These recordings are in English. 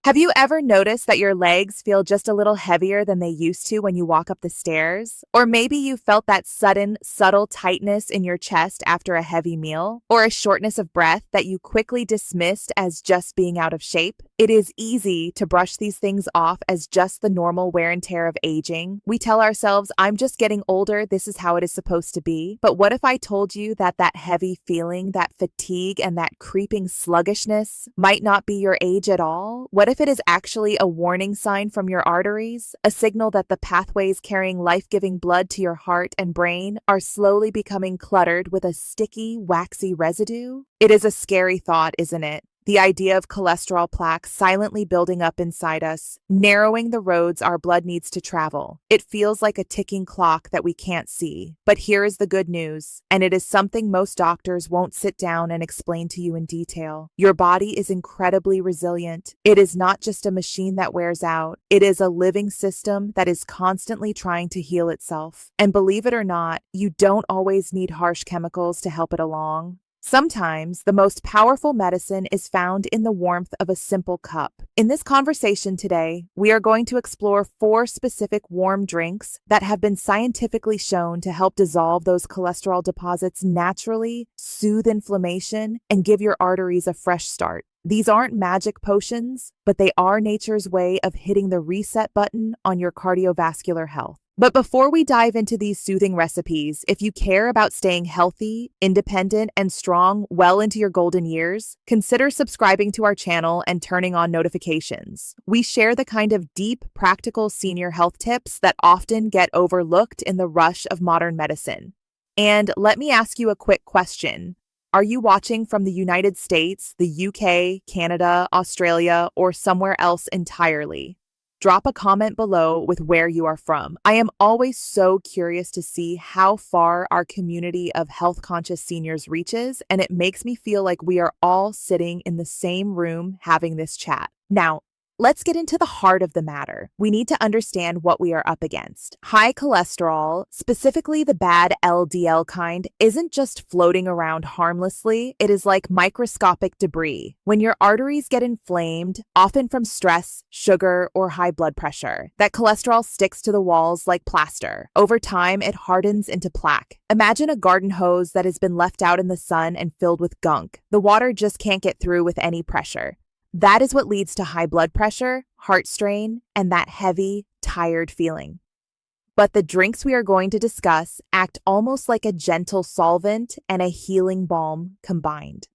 Have you ever noticed that your legs feel just a little heavier than they used to when you walk up the stairs? Or maybe you felt that sudden, subtle tightness in your chest after a heavy meal? Or a shortness of breath that you quickly dismissed as just being out of shape? It is easy to brush these things off as just the normal wear and tear of aging. We tell ourselves, I'm just getting older, this is how it is supposed to be. But what if I told you that that heavy feeling, that fatigue, and that creeping sluggishness might not be your age at all? What if it is actually a warning sign from your arteries, a signal that the pathways carrying life-giving blood to your heart and brain are slowly becoming cluttered with a sticky, waxy residue? It is a scary thought, isn't it? The idea of cholesterol plaque silently building up inside us, narrowing the roads our blood needs to travel. It feels like a ticking clock that we can't see. But here is the good news, and it is something most doctors won't sit down and explain to you in detail. Your body is incredibly resilient. It is not just a machine that wears out. It is a living system that is constantly trying to heal itself. And believe it or not, you don't always need harsh chemicals to help it along. Sometimes the most powerful medicine is found in the warmth of a simple cup. In this conversation today, we are going to explore 4 specific warm drinks that have been scientifically shown to help dissolve those cholesterol deposits naturally, soothe inflammation, and give your arteries a fresh start. These aren't magic potions, but they are nature's way of hitting the reset button on your cardiovascular health. But before we dive into these soothing recipes, if you care about staying healthy, independent, and strong well into your golden years, consider subscribing to our channel and turning on notifications. We share the kind of deep, practical senior health tips that often get overlooked in the rush of modern medicine. And let me ask you a quick question. Are you watching from the United States, the UK, Canada, Australia, or somewhere else entirely? Drop a comment below with where you are from. I am always so curious to see how far our community of health-conscious seniors reaches, and it makes me feel like we are all sitting in the same room having this chat. Now, let's get into the heart of the matter. We need to understand what we are up against. High cholesterol, specifically the bad LDL kind, isn't just floating around harmlessly. It is like microscopic debris. When your arteries get inflamed, often from stress, sugar, or high blood pressure, that cholesterol sticks to the walls like plaster. Over time, it hardens into plaque. Imagine a garden hose that has been left out in the sun and filled with gunk. The water just can't get through with any pressure. That is what leads to high blood pressure, heart strain, and that heavy, tired feeling. But the drinks we are going to discuss act almost like a gentle solvent and a healing balm combined.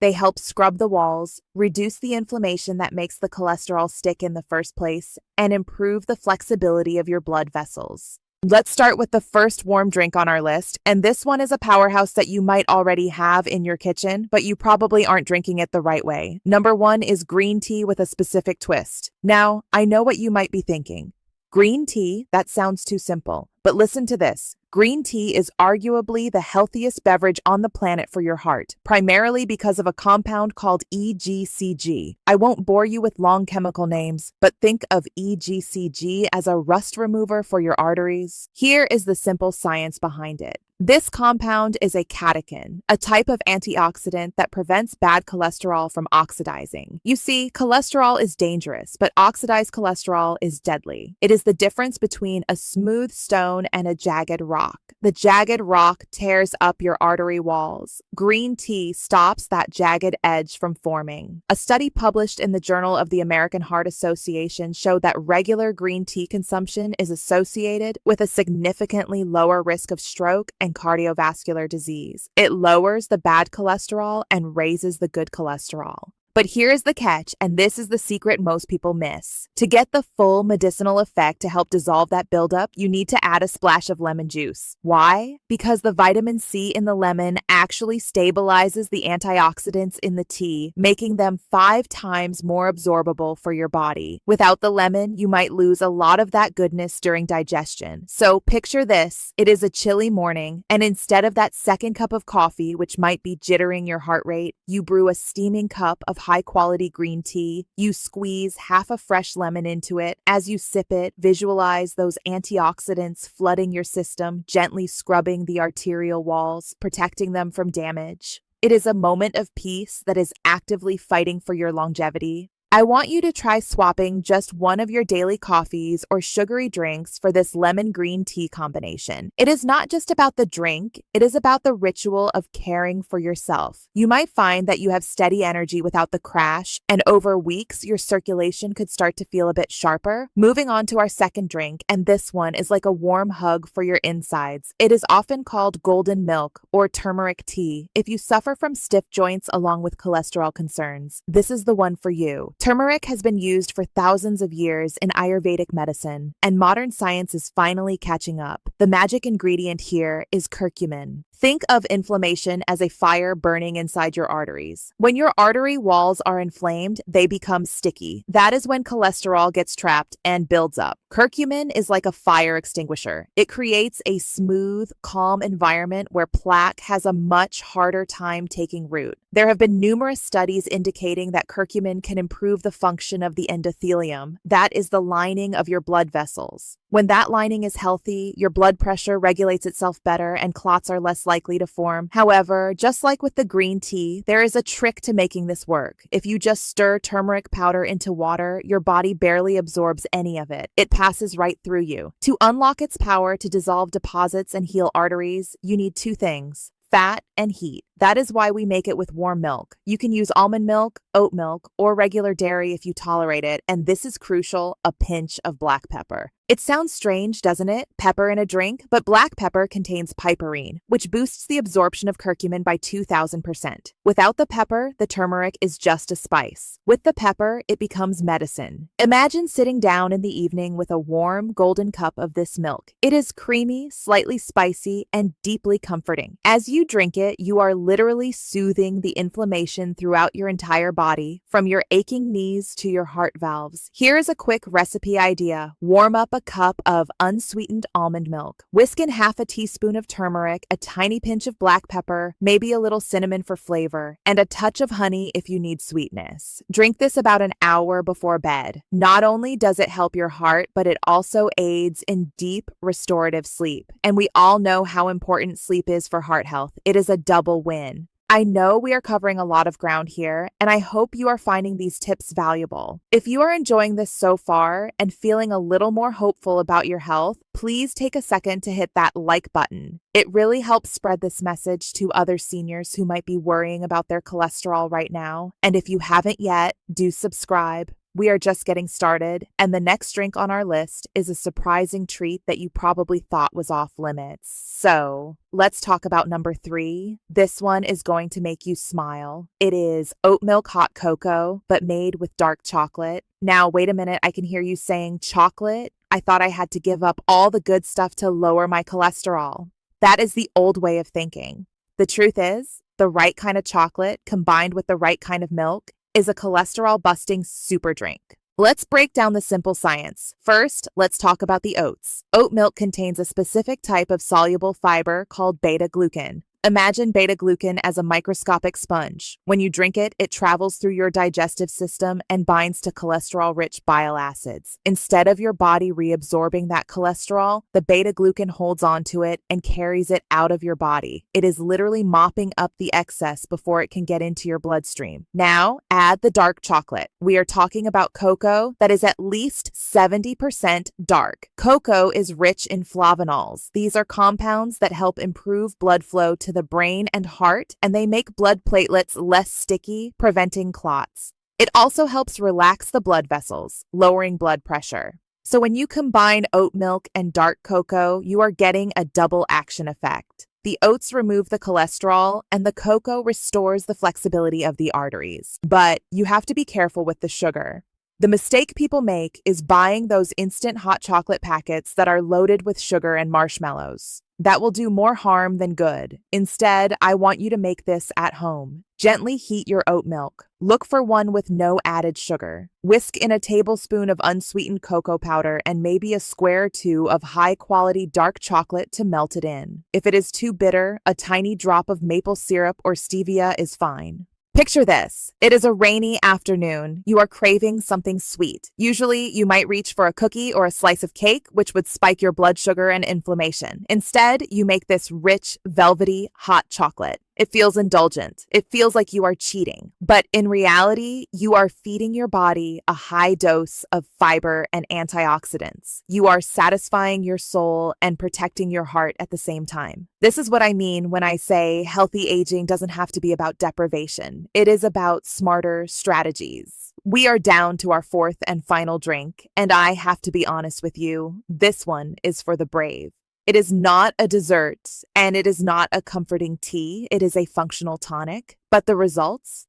They help scrub the walls, reduce the inflammation that makes the cholesterol stick in the first place, and improve the flexibility of your blood vessels. Let's start with the first warm drink on our list, and this one is a powerhouse that you might already have in your kitchen, but you probably aren't drinking it the right way. Number 1 is green tea with a specific twist. Now, I know what you might be thinking. Green tea, that sounds too simple. But listen to this. Green tea is arguably the healthiest beverage on the planet for your heart, primarily because of a compound called EGCG. I won't bore you with long chemical names, but think of EGCG as a rust remover for your arteries. Here is the simple science behind it. This compound is a catechin, a type of antioxidant that prevents bad cholesterol from oxidizing. You see, cholesterol is dangerous, but oxidized cholesterol is deadly. It is the difference between a smooth stone and a jagged rock. The jagged rock tears up your artery walls. Green tea stops that jagged edge from forming. A study published in the Journal of the American Heart Association showed that regular green tea consumption is associated with a significantly lower risk of stroke and cardiovascular disease. It lowers the bad cholesterol and raises the good cholesterol. But here is the catch, and this is the secret most people miss. To get the full medicinal effect to help dissolve that buildup, you need to add a splash of lemon juice. Why? Because the vitamin C in the lemon actually stabilizes the antioxidants in the tea, making them 5 times more absorbable for your body. Without the lemon, you might lose a lot of that goodness during digestion. So picture this. It is a chilly morning, and instead of that second cup of coffee, which might be jittering your heart rate, you brew a steaming cup of high-quality green tea. You squeeze half a fresh lemon into it. As you sip it, visualize those antioxidants flooding your system, gently scrubbing the arterial walls, protecting them from damage. It is a moment of peace that is actively fighting for your longevity. I want you to try swapping just one of your daily coffees or sugary drinks for this lemon green tea combination. It is not just about the drink, it is about the ritual of caring for yourself. You might find that you have steady energy without the crash, and over weeks, your circulation could start to feel a bit sharper. Moving on to our second drink, and this one is like a warm hug for your insides. It is often called golden milk or turmeric tea. If you suffer from stiff joints along with cholesterol concerns, this is the one for you. Turmeric has been used for thousands of years in Ayurvedic medicine, and modern science is finally catching up. The magic ingredient here is curcumin. Think of inflammation as a fire burning inside your arteries. When your artery walls are inflamed, they become sticky. That is when cholesterol gets trapped and builds up. Curcumin is like a fire extinguisher. It creates a smooth, calm environment where plaque has a much harder time taking root. There have been numerous studies indicating that curcumin can improve the function of the endothelium. That is the lining of your blood vessels. When that lining is healthy, your blood pressure regulates itself better and clots are less likely to form. However, just like with the green tea, there is a trick to making this work. If you just stir turmeric powder into water, your body barely absorbs any of it. It passes right through you. To unlock its power to dissolve deposits and heal arteries, you need two things: fat and heat. That is why we make it with warm milk. You can use almond milk, oat milk, or regular dairy if you tolerate it, and this is crucial, a pinch of black pepper. It sounds strange, doesn't it? Pepper in a drink, but black pepper contains piperine, which boosts the absorption of curcumin by 2,000%. Without the pepper, the turmeric is just a spice. With the pepper, it becomes medicine. Imagine sitting down in the evening with a warm, golden cup of this milk. It is creamy, slightly spicy, and deeply comforting. As you drink it, you are literally soothing the inflammation throughout your entire body, from your aching knees to your heart valves. Here is a quick recipe idea. Warm up a cup of unsweetened almond milk. Whisk in half a teaspoon of turmeric, a tiny pinch of black pepper, maybe a little cinnamon for flavor, and a touch of honey if you need sweetness. Drink this about an hour before bed. Not only does it help your heart, but it also aids in deep restorative sleep. And we all know how important sleep is for heart health. It is a double win. I know we are covering a lot of ground here, and I hope you are finding these tips valuable. If you are enjoying this so far and feeling a little more hopeful about your health, please take a second to hit that like button. It really helps spread this message to other seniors who might be worrying about their cholesterol right now. And if you haven't yet, do subscribe. We are just getting started, and the next drink on our list is a surprising treat that you probably thought was off limits. So, let's talk about number 3. This one is going to make you smile. It is oat milk hot cocoa, but made with dark chocolate. Now, wait a minute, I can hear you saying chocolate? I thought I had to give up all the good stuff to lower my cholesterol. That is the old way of thinking. The truth is, the right kind of chocolate combined with the right kind of milk is a cholesterol-busting super drink. Let's break down the simple science. First, let's talk about the oats. Oat milk contains a specific type of soluble fiber called beta-glucan. Imagine beta-glucan as a microscopic sponge. When you drink it, it travels through your digestive system and binds to cholesterol-rich bile acids. Instead of your body reabsorbing that cholesterol, the beta-glucan holds onto it and carries it out of your body. It is literally mopping up the excess before it can get into your bloodstream. Now, add the dark chocolate. We are talking about cocoa that is at least 70% dark. Cocoa is rich in flavonols. These are compounds that help improve blood flow to the brain and heart, and they make blood platelets less sticky, preventing clots. It also helps relax the blood vessels, lowering blood pressure. So when you combine oat milk and dark cocoa, you are getting a double action effect. The oats remove the cholesterol, and the cocoa restores the flexibility of the arteries. But you have to be careful with the sugar. The mistake people make is buying those instant hot chocolate packets that are loaded with sugar and marshmallows. That will do more harm than good. Instead, I want you to make this at home. Gently heat your oat milk. Look for one with no added sugar. Whisk in a tablespoon of unsweetened cocoa powder and maybe a square or two of high-quality dark chocolate to melt it in. If it is too bitter, a tiny drop of maple syrup or stevia is fine. Picture this. It is a rainy afternoon. You are craving something sweet. Usually, you might reach for a cookie or a slice of cake, which would spike your blood sugar and inflammation. Instead, you make this rich, velvety, hot chocolate. It feels indulgent. It feels like you are cheating. But in reality, you are feeding your body a high dose of fiber and antioxidants. You are satisfying your soul and protecting your heart at the same time. This is what I mean when I say healthy aging doesn't have to be about deprivation. It is about smarter strategies. We are down to our fourth and final drink, and I have to be honest with you, this one is for the brave. It is not a dessert, and it is not a comforting tea. It is a functional tonic. But the results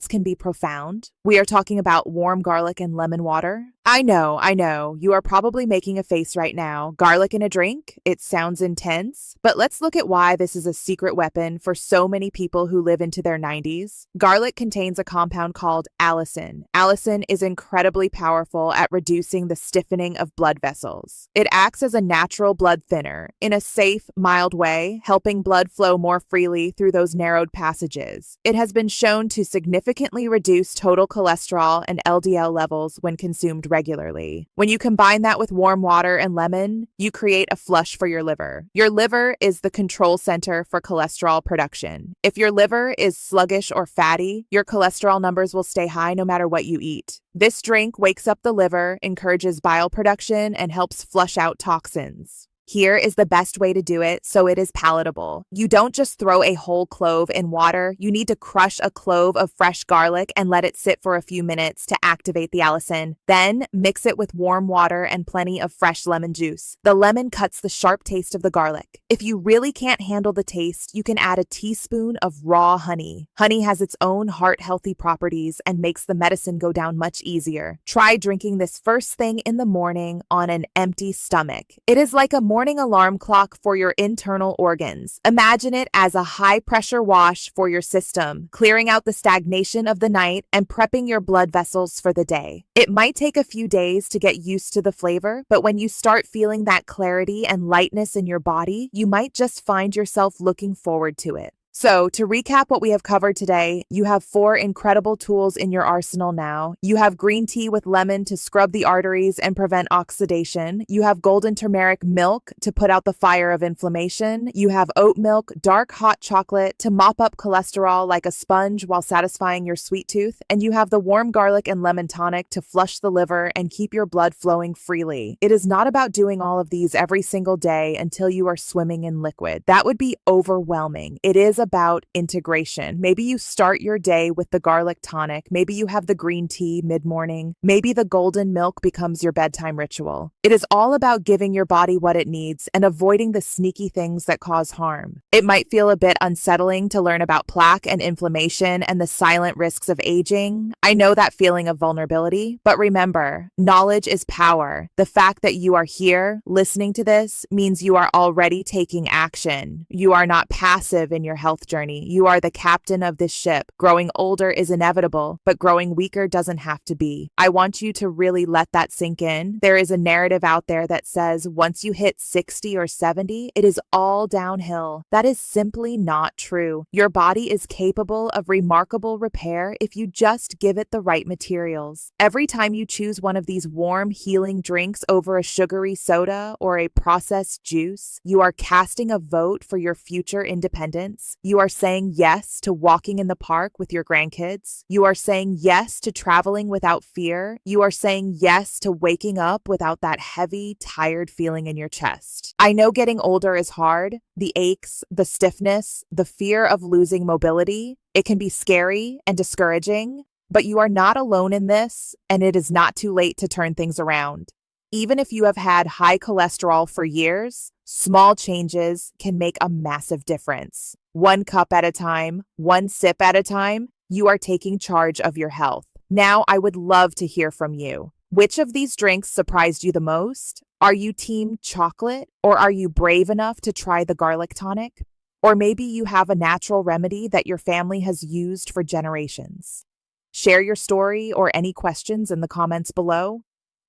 can be profound. We are talking about warm garlic and lemon water. I know. You are probably making a face right now. Garlic in a drink? It sounds intense. But let's look at why this is a secret weapon for so many people who live into their 90s. Garlic contains a compound called allicin. Allicin is incredibly powerful at reducing the stiffening of blood vessels. It acts as a natural blood thinner in a safe, mild way, helping blood flow more freely through those narrowed passages. It has been shown to significantly reduce total cholesterol and LDL levels when consumed regularly. When you combine that with warm water and lemon, you create a flush for your liver. Your liver is the control center for cholesterol production. If your liver is sluggish or fatty, your cholesterol numbers will stay high no matter what you eat. This drink wakes up the liver, encourages bile production, and helps flush out toxins. Here is the best way to do it so it is palatable. You don't just throw a whole clove in water. You need to crush a clove of fresh garlic and let it sit for a few minutes to activate the allicin. Then mix it with warm water and plenty of fresh lemon juice. The lemon cuts the sharp taste of the garlic. If you really can't handle the taste, you can add a teaspoon of raw honey. Honey has its own heart-healthy properties and makes the medicine go down much easier. Try drinking this first thing in the morning on an empty stomach. It is like a morning alarm clock for your internal organs. Imagine it as a high-pressure wash for your system, clearing out the stagnation of the night and prepping your blood vessels for the day. It might take a few days to get used to the flavor, but when you start feeling that clarity and lightness in your body, you might just find yourself looking forward to it. So, to recap what we have covered today, you have 4 incredible tools in your arsenal now. You have green tea with lemon to scrub the arteries and prevent oxidation. You have golden turmeric milk to put out the fire of inflammation. You have oat milk, dark hot chocolate to mop up cholesterol like a sponge while satisfying your sweet tooth. And you have the warm garlic and lemon tonic to flush the liver and keep your blood flowing freely. It is not about doing all of these every single day until you are swimming in liquid. That would be overwhelming. It is about integration. Maybe you start your day with the garlic tonic. Maybe you have the green tea mid-morning. Maybe the golden milk becomes your bedtime ritual. It is all about giving your body what it needs and avoiding the sneaky things that cause harm. It might feel a bit unsettling to learn about plaque and inflammation and the silent risks of aging. I know that feeling of vulnerability, but remember, knowledge is power. The fact that you are here listening to this means you are already taking action. You are not passive in your health journey. You are the captain of this ship. Growing older is inevitable, but growing weaker doesn't have to be. I want you to really let that sink in. There is a narrative out there that says once you hit 60 or 70, it is all downhill. That is simply not true. Your body is capable of remarkable repair if you just give it the right materials. Every time you choose one of these warm, healing drinks over a sugary soda or a processed juice, you are casting a vote for your future independence. You are saying yes to walking in the park with your grandkids. You are saying yes to traveling without fear. You are saying yes to waking up without that heavy, tired feeling in your chest. I know getting older is hard. The aches, the stiffness, the fear of losing mobility. It can be scary and discouraging, but you are not alone in this, and it is not too late to turn things around. Even if you have had high cholesterol for years, small changes can make a massive difference. 1 cup at a time, 1 sip at a time, you are taking charge of your health. Now, I would love to hear from you. Which of these drinks surprised you the most? Are you team chocolate, or are you brave enough to try the garlic tonic? Or maybe you have a natural remedy that your family has used for generations. Share your story or any questions in the comments below.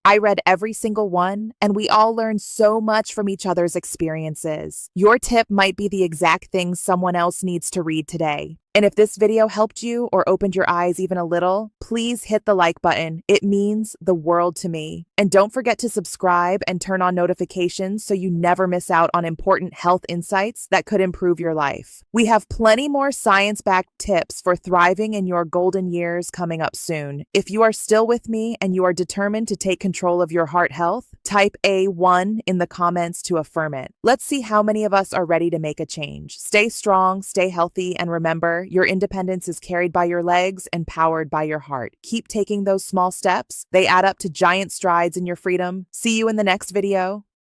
I read every single one, and we all learn so much from each other's experiences. Your tip might be the exact thing someone else needs to read today. And if this video helped you or opened your eyes even a little, please hit the like button. It means the world to me. And don't forget to subscribe and turn on notifications so you never miss out on important health insights that could improve your life. We have plenty more science-backed tips for thriving in your golden years coming up soon. If you are still with me and you are determined to take control of your heart health, type A1 in the comments to affirm it. Let's see how many of us are ready to make a change. Stay strong, stay healthy, and remember, your independence is carried by your legs and powered by your heart. Keep taking those small steps. They add up to giant strides in your freedom. See you in the next video.